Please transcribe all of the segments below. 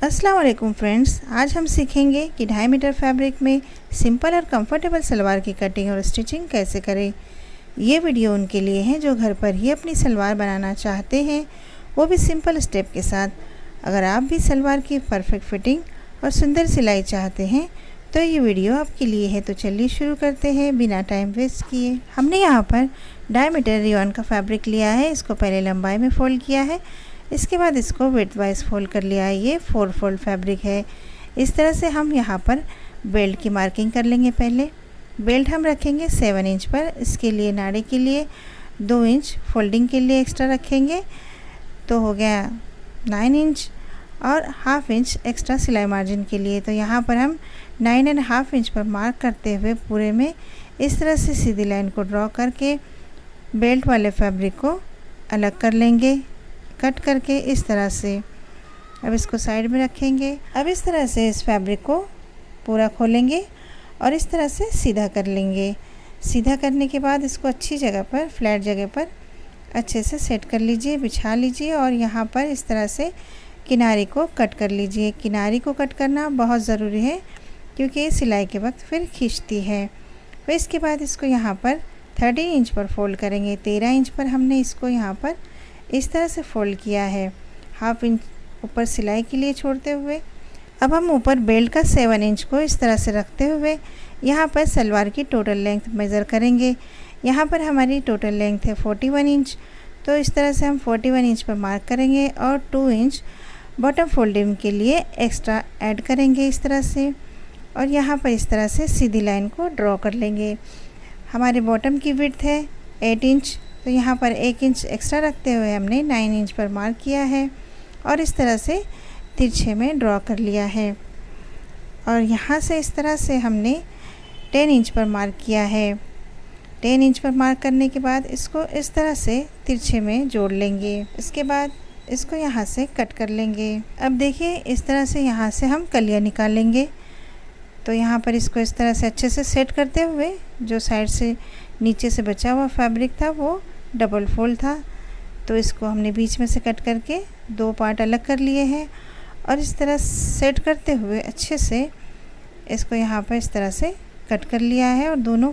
अस्सलाम वालेकुम फ्रेंड्स, आज हम सीखेंगे कि 2.5 मीटर फैब्रिक में सिंपल और कंफर्टेबल सलवार की कटिंग और स्टिचिंग कैसे करें। ये वीडियो उनके लिए है जो घर पर ही अपनी सलवार बनाना चाहते हैं, वो भी सिंपल स्टेप के साथ। अगर आप भी सलवार की परफेक्ट फिटिंग और सुंदर सिलाई चाहते हैं तो ये वीडियो आपके लिए है। तो चलिए शुरू करते हैं बिना टाइम वेस्ट किए। हमने यहाँ पर 2.5 मीटर रियॉन का फैब्रिक लिया है। इसको पहले लंबाई में फ़ोल्ड किया है, इसके बाद इसको विड्थ वाइज फोल्ड कर लिया है। ये 4 फोल्ड फैब्रिक है। इस तरह से हम यहाँ पर बेल्ट की मार्किंग कर लेंगे। पहले बेल्ट हम रखेंगे 7 इंच पर। इसके लिए नाड़े के लिए 2 इंच फोल्डिंग के लिए एक्स्ट्रा रखेंगे, तो हो गया 9 इंच और हाफ इंच एक्स्ट्रा सिलाई मार्जिन के लिए। तो यहाँ पर हम 9.5 इंच पर मार्क करते हुए पूरे में इस तरह से सीधी लाइन को ड्रॉ करके बेल्ट वाले फैब्रिक को अलग कर लेंगे, कट करके इस तरह से। अब इसको साइड में रखेंगे। अब इस तरह से इस फैब्रिक को पूरा खोलेंगे और इस तरह से सीधा कर लेंगे। सीधा करने के बाद इसको अच्छी जगह पर, फ्लैट जगह पर अच्छे से सेट कर लीजिए, बिछा लीजिए और यहाँ पर इस तरह से किनारे को कट कर लीजिए। किनारे को कट करना बहुत ज़रूरी है क्योंकि ये सिलाई के वक्त फिर खींचती है। फिर इसके बाद इसको यहाँ पर 13 इंच पर फोल्ड करेंगे। 13 इंच पर हमने इसको यहाँ पर इस तरह से फोल्ड किया है, हाफ इंच ऊपर सिलाई के लिए छोड़ते हुए। अब हम ऊपर बेल्ट का 7 इंच को इस तरह से रखते हुए यहाँ पर सलवार की टोटल लेंथ मेज़र करेंगे। यहाँ पर हमारी टोटल लेंथ है 41 इंच, तो इस तरह से हम 41 इंच पर मार्क करेंगे और 2 इंच बॉटम फोल्डिंग के लिए एक्स्ट्रा ऐड करेंगे इस तरह से। और यहाँ पर इस तरह से सीधी लाइन को ड्रॉ कर लेंगे। हमारे बॉटम की विड्थ है 8 इंच, तो यहाँ पर 1 इंच एक्स्ट्रा रखते हुए हमने 9 इंच पर मार्क किया है और इस तरह से तिरछे में ड्रॉ कर लिया है। और यहाँ से इस तरह से हमने 10 इंच पर मार्क किया है। 10 इंच पर मार्क करने के बाद इसको इस तरह से तिरछे में जोड़ लेंगे। इसके बाद इसको यहाँ से कट कर लेंगे। अब देखिए इस तरह से यहाँ से हम कलियाँ निकालेंगे। तो यहाँ पर इसको इस तरह से अच्छे से सेट करते हुए जो साइड से नीचे से बचा हुआ फैब्रिक था वो डबल फोल्ड था, तो इसको हमने बीच में से कट करके 2 पार्ट अलग कर लिए हैं और इस तरह सेट करते हुए अच्छे से इसको यहाँ पर इस तरह से कट कर लिया है और दोनों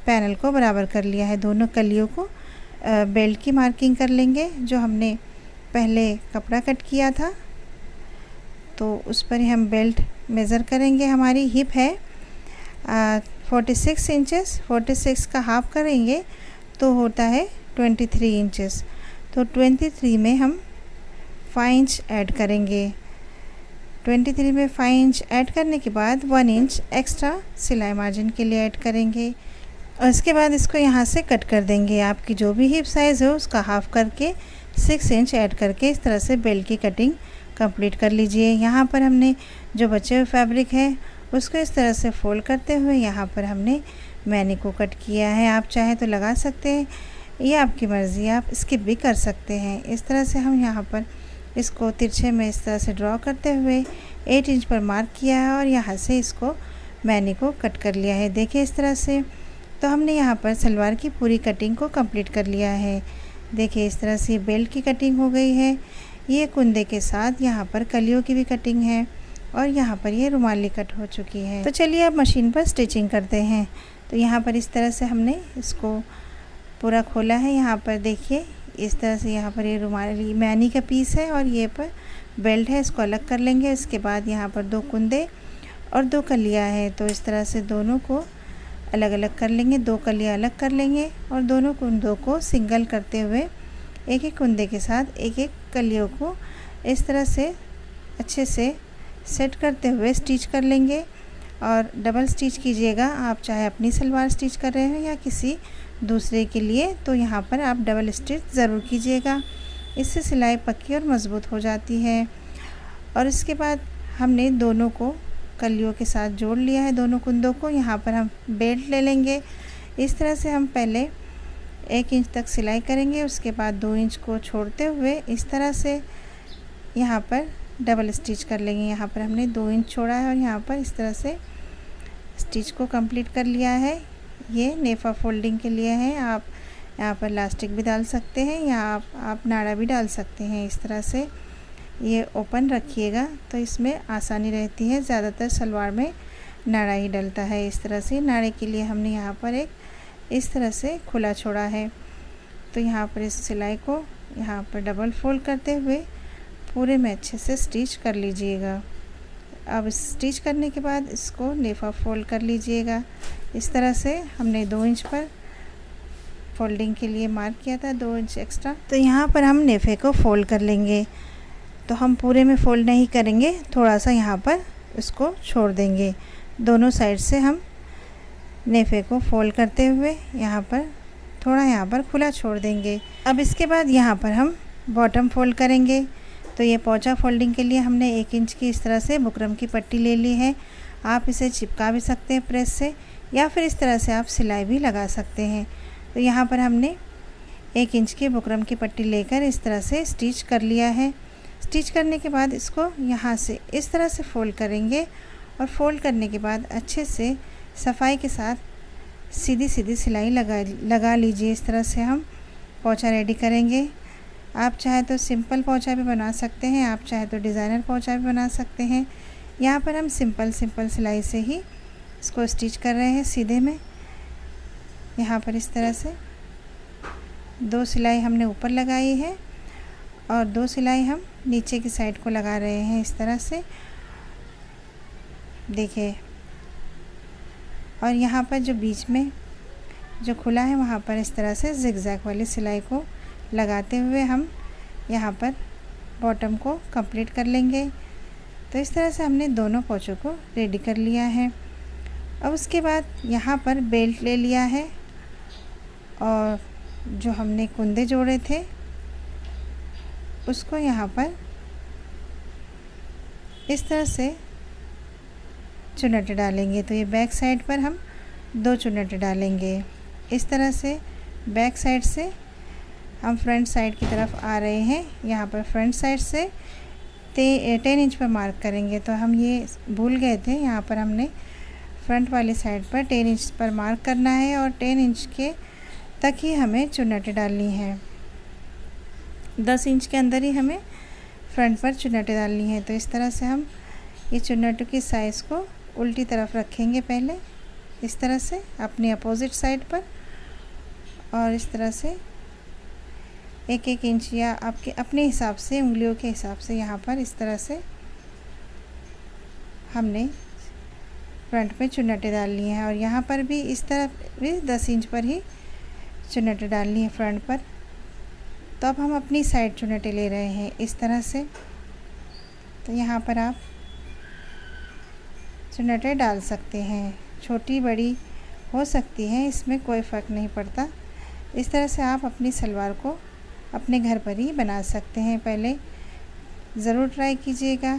पैनल को बराबर कर लिया है। दोनों कलियों को बेल्ट की मार्किंग कर लेंगे। जो हमने पहले कपड़ा कट किया था तो उस पर ही हम बेल्ट मेज़र करेंगे। हमारी हिप है 46 इंचेस, 46 का हाफ करेंगे तो होता है 23 इंचेस। तो 23 में हम 5 इंच ऐड करेंगे। 23 में 5 इंच ऐड करने के बाद 1 इंच एक्स्ट्रा सिलाई मार्जिन के लिए ऐड करेंगे और इसके बाद इसको यहाँ से कट कर देंगे। आपकी जो भी हिप साइज़ हो उसका हाफ करके 6 इंच ऐड करके इस तरह से बेल्ट की कटिंग कंप्लीट कर लीजिए। यहाँ पर हमने जो बचे हुए फैब्रिक है उसको इस तरह से फोल्ड करते हुए यहाँ पर हमने मैनी को कट किया है। आप चाहे तो लगा सकते हैं, ये आपकी मर्ज़ी, आप स्किप भी कर सकते हैं। इस तरह से हम यहाँ पर इसको तिरछे में इस तरह से ड्रॉ करते हुए 8 इंच पर मार्क किया है और यहाँ से इसको मैनी को कट कर लिया है। देखिए इस तरह से। तो हमने यहाँ पर सलवार की पूरी कटिंग को कंप्लीट कर लिया है। देखिए इस तरह से बेल्ट की कटिंग हो गई है। ये कुंदे के साथ यहाँ पर कलियों की भी कटिंग है और यहाँ पर ये रुमाली कट हो चुकी है। तो चलिए अब मशीन पर स्टिचिंग करते हैं। तो यहाँ पर इस तरह से हमने इसको पूरा खोला है। यहाँ पर देखिए इस तरह से यहाँ पर ये रुमाली मैनी का पीस है और ये पर बेल्ट है, इसको अलग कर लेंगे। इसके बाद यहाँ पर 2 कुंदे और 2 कलियाँ है, तो इस तरह से दोनों को अलग अलग कर लेंगे। 2 कलियाँ अलग कर लेंगे और दोनों कुंदों को सिंगल करते हुए एक एक कुंदे के साथ एक एक कलियों को इस तरह से अच्छे से सेट करते हुए स्टिच कर लेंगे। और डबल स्टिच कीजिएगा, आप चाहे अपनी सलवार स्टिच कर रहे हो या किसी दूसरे के लिए, तो यहाँ पर आप डबल स्टिच ज़रूर कीजिएगा। इससे सिलाई पक्की और मज़बूत हो जाती है। और इसके बाद हमने दोनों को कलियों के साथ जोड़ लिया है, दोनों कुंदों को। यहाँ पर हम बेल्ट ले लेंगे। इस तरह से हम पहले 1 इंच तक सिलाई करेंगे, उसके बाद 2 इंच को छोड़ते हुए इस तरह से यहाँ पर डबल स्टिच कर लेंगे। यहाँ पर हमने 2 इंच छोड़ा है और यहाँ पर इस तरह से स्टिच को कंप्लीट कर लिया है। ये नेफा फोल्डिंग के लिए है। आप यहाँ पर इलास्टिक भी डाल सकते हैं या आप नाड़ा भी डाल सकते हैं। इस तरह से ये ओपन रखिएगा तो इसमें आसानी रहती है। ज़्यादातर सलवार में नाड़ा ही डलता है। इस तरह से नाड़े के लिए हमने यहाँ पर एक इस तरह से खुला छोड़ा है। तो यहाँ पर इस सिलाई को यहाँ पर डबल फोल्ड करते हुए पूरे में अच्छे से स्टिच कर लीजिएगा। अब स्टिच करने के बाद इसको नेफा फोल्ड कर लीजिएगा। इस तरह से हमने 2 इंच पर फोल्डिंग के लिए मार्क किया था, 2 इंच एक्स्ट्रा। तो यहाँ पर हम नेफे को फोल्ड कर लेंगे। तो हम पूरे में फोल्ड नहीं करेंगे, थोड़ा सा यहाँ पर इसको छोड़ देंगे। दोनों साइड से हम नेफे को फोल्ड करते हुए यहाँ पर थोड़ा यहाँ पर खुला छोड़ देंगे। अब इसके बाद यहाँ पर हम बॉटम फोल्ड करेंगे। तो ये पोंचा फोल्डिंग के लिए हमने 1 इंच की इस तरह से बुकरम की पट्टी ले ली है। आप इसे चिपका भी सकते हैं प्रेस से, या फिर इस तरह से आप सिलाई भी लगा सकते हैं। तो यहाँ पर हमने 1 इंच की बुकरम की पट्टी लेकर इस तरह से स्टिच कर लिया है। स्टिच करने के बाद इसको यहाँ से इस तरह से फोल्ड करेंगे और फोल्ड करने के बाद अच्छे से सफाई के साथ सीधी सीधी सिलाई लगा लीजिए। इस तरह से हम पोंचा रेडी करेंगे। आप चाहे तो सिंपल पोंचा भी बना सकते हैं, आप चाहे तो डिज़ाइनर पोंचा भी बना सकते हैं। यहाँ पर हम सिंपल सिलाई से ही इसको स्टिच कर रहे हैं सीधे में। यहाँ पर इस तरह से 2 सिलाई हमने ऊपर लगाई है और 2 सिलाई हम नीचे की साइड को लगा रहे हैं इस तरह से, देखिए। और यहाँ पर जो बीच में जो खुला है वहाँ पर इस तरह से जिगजैग वाली सिलाई को लगाते हुए हम यहाँ पर बॉटम को कंप्लीट कर लेंगे। तो इस तरह से हमने दोनों पोंचों को रेडी कर लिया है। अब उसके बाद यहाँ पर बेल्ट ले लिया है और जो हमने कुंदे जोड़े थे उसको यहाँ पर इस तरह से चुन्नट डालेंगे। तो ये बैक साइड पर हम 2 चुन्नट डालेंगे। इस तरह से बैक साइड से हम फ्रंट साइड की तरफ आ रहे हैं। यहाँ पर फ्रंट साइड से 10 इंच पर मार्क करेंगे। तो हम ये भूल गए थे, यहाँ पर हमने फ्रंट वाली साइड पर 10 इंच पर मार्क करना है और 10 इंच के तक ही हमें चुन्नटें डालनी है। 10 इंच के अंदर ही हमें फ्रंट पर चुन्नटें डालनी है। तो इस तरह से हम ये चुन्नटों की साइज़ को उल्टी तरफ रखेंगे पहले, इस तरह से अपनी अपोजिट साइड पर, और इस तरह से 1-1 इंच या आपके अपने हिसाब से, उंगलियों के हिसाब से यहाँ पर इस तरह से हमने फ्रंट में चुन्नटें डालनी है। और यहाँ पर भी इस तरफ भी 10 इंच पर ही चुन्नटें डालनी है फ्रंट पर। तो अब हम अपनी साइड चुन्नटें ले रहे हैं इस तरह से। तो यहाँ पर आप चुन्नटें डाल सकते हैं, छोटी बड़ी हो सकती हैं, इसमें कोई फ़र्क नहीं पड़ता। इस तरह से आप अपनी सलवार को अपने घर पर ही बना सकते हैं। पहले ज़रूर ट्राई कीजिएगा।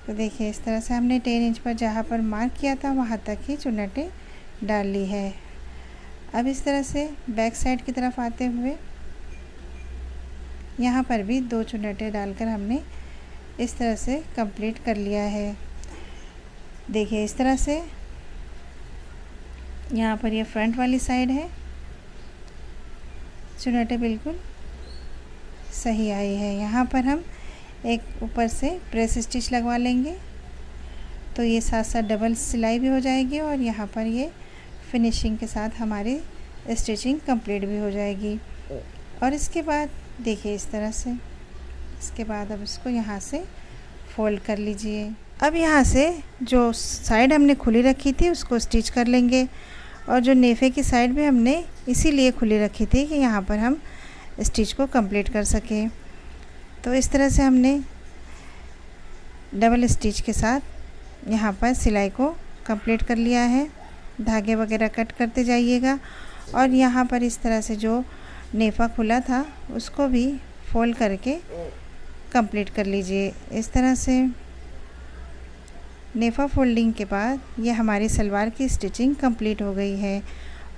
तो देखिए इस तरह से हमने 10 इंच पर जहाँ पर मार्क किया था वहाँ तक ही चुन्नटें डाल ली है। अब इस तरह से बैक साइड की तरफ आते हुए यहाँ पर भी 2 चुन्नटें डालकर हमने इस तरह से कंप्लीट कर लिया है। देखिए इस तरह से यहाँ पर ये फ्रंट वाली साइड है, चुन्नटें बिल्कुल सही आई है। यहाँ पर हम एक ऊपर से प्रेस स्टिच लगवा लेंगे, तो ये साथ साथ डबल सिलाई भी हो जाएगी और यहाँ पर ये फिनिशिंग के साथ हमारी स्टिचिंग कंप्लीट भी हो जाएगी। और इसके बाद देखिए इस तरह से, इसके बाद अब इसको यहाँ से फोल्ड कर लीजिए। अब यहाँ से जो साइड हमने खुली रखी थी उसको स्टिच कर लेंगे, और जो नेफे की साइड भी हमने इसीलिए खुली रखी थी कि यहाँ पर हम स्टिच को कंप्लीट कर सकें। तो इस तरह से हमने डबल स्टिच के साथ यहाँ पर सिलाई को कंप्लीट कर लिया है। धागे वगैरह कट करते जाइएगा, और यहाँ पर इस तरह से जो नेफा खुला था उसको भी फोल्ड करके कंप्लीट कर लीजिए। इस तरह से नेफा फोल्डिंग के बाद ये हमारी सलवार की स्टिचिंग कंप्लीट हो गई है।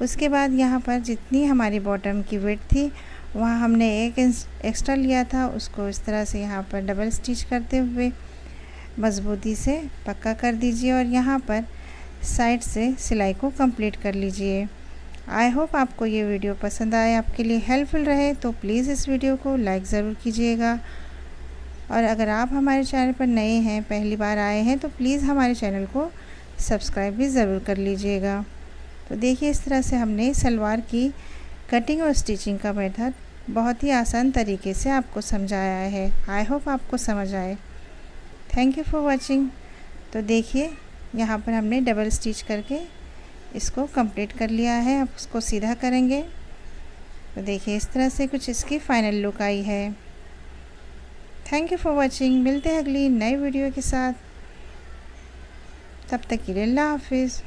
उसके बाद यहाँ पर जितनी हमारी बॉटम की विड्थ थी वहाँ हमने 1 इंच एक्स्ट्रा लिया था, उसको इस तरह से यहाँ पर डबल स्टिच करते हुए मज़बूती से पक्का कर दीजिए, और यहाँ पर साइड से सिलाई को कंप्लीट कर लीजिए। आई होप आपको ये वीडियो पसंद आए, आपके लिए हेल्पफुल रहे। तो प्लीज़ इस वीडियो को लाइक ज़रूर कीजिएगा और अगर आप हमारे चैनल पर नए हैं, पहली बार आए हैं, तो प्लीज़ हमारे चैनल को सब्सक्राइब भी ज़रूर कर लीजिएगा। तो देखिए इस तरह से हमने सलवार की कटिंग और स्टिचिंग का मेथड बहुत ही आसान तरीके से आपको समझाया है। आई होप आपको समझ आए। Thank you for watching. तो देखिए यहाँ पर हमने डबल स्टिच करके इसको कंप्लीट कर लिया है। अब उसको सीधा करेंगे तो देखिए इस तरह से कुछ इसकी फाइनल लुक आई है। Thank you for watching. मिलते हैं अगली नई वीडियो के साथ। तब तक के लिए अल्लाह हाफिज़।